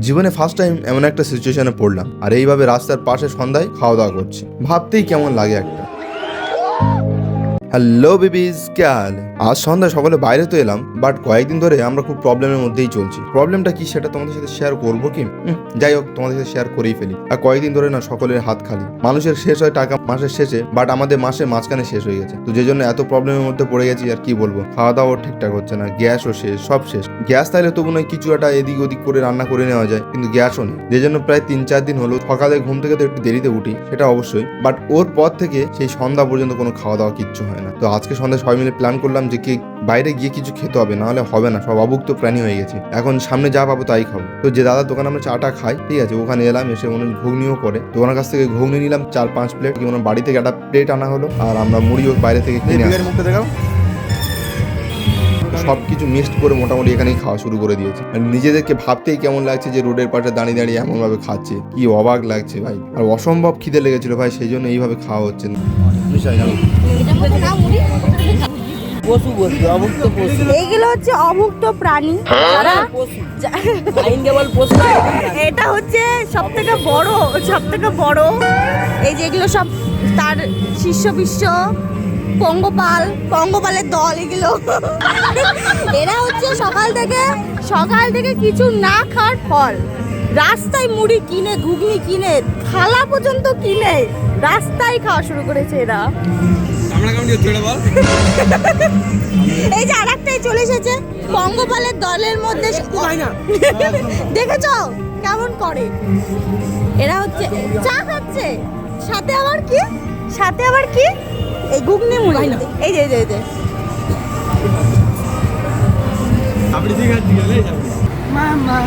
জীবনে first time এমন একটা সিচুয়েশনে পড়লাম, আর এইভাবে রাস্তার পাশে সন্ধ্যায় খাওয়া দাওয়া করছি, ভাবতেই কেমন লাগে একটা। হ্যালো বেবিজ, কে হাল? আজ সন্ধ্যায় সকলে বাইরে তো এলাম, বাট কয়েকদিন ধরে আমরা খুব প্রবলেমের মধ্যেই চলছি। প্রবলেমটা কি সেটা তোমাদের সাথে শেয়ার করবো কি? যাই হোক, তোমাদের সাথে শেয়ার করেই ফেলি। আর কয়েকদিন ধরে না সকলের হাত খালি। মানুষের শেষ হয় টাকা মাসের শেষে, বাট আমাদের মাসের মাঝখানে শেষ হয়ে গেছে। তো যে জন্য এত প্রবলেমের মধ্যে পড়ে গেছি, আর কি বলবো। খাওয়া দাওয়াও ঠিকঠাক হচ্ছে না, গ্যাসও শেষ, সব শেষ। গ্যাস তাহলে তবু নয় কিছু একটা এদিক ওদিক করে রান্না করে নেওয়া যায়, কিন্তু গ্যাসও নেই। যে জন্য প্রায় 3-4 দিন হলো সকালে ঘুম থেকে তো একটু দেরিতে উঠি, সেটা অবশ্যই, বাট ওর পর থেকে সেই সন্ধ্যা পর্যন্ত কোনো খাওয়া দাওয়া কিচ্ছু হয় না। তো আজকে সন্ধ্যায় সবাই মিলে প্ল্যান করলাম যে কি বাইরে গিয়ে কিছু খেতে হবে, নাহলে হবে না, সব অভুক্ত প্রাণী হয়ে গেছে। এখন সামনে যা পাবো তাই খাবো। তো যে দাদার দোকানে আমরা চাটা খাই, ঠিক আছে, ওখানে এলাম, এসে মনে ঘুগনিও করে, তো ওনার কাছ থেকে ঘুগনি নিলাম 4-5 প্লেট। ওনার বাড়ি থেকে একটা প্লেট আনা হলো, আর আমরা মুড়িও বাইরে থেকে কিনে মুখটা দেখাও। সবকিছু মিক্সড করে মোটামুটি এখানেই খাওয়া শুরু করে দিয়েছে। আর নিজেদেরকে ভাবতেই কেমন লাগছে যে রোডের পাশে দাঁড়িয়ে দাঁড়িয়ে এমন ভাবে খাচ্ছে, কি অবাক লাগছে ভাই। আর অসম্ভব খিদে লেগেছিল ভাই, সেই জন্য এইভাবে খাওয়া হচ্ছে না। এইগুলো হচ্ছে অভুক্ত প্রাণী। এটা হচ্ছে সব থেকে বড় এই যেগুলো সব তার শিষ্য বিশ্ব পঙ্গপালের দল এগুলো। এরা হচ্ছে সকাল থেকে কিছু না খাওয়ার ফল। রাস্তায় মুড়ি কিনে, ঘুগনি কিনে, থালা পর্যন্ত কিনে রাস্তায় খাওয়া শুরু করেছে এরা। এই যে আরেকটাই চলে এসেছে পঙ্গপালের দলের মধ্যে, দেখেছো কেমন করে। এরা হচ্ছে চা খাচ্ছে, সাথে আবার কি এই ঘুগনি মুড়ি। এই যে মামা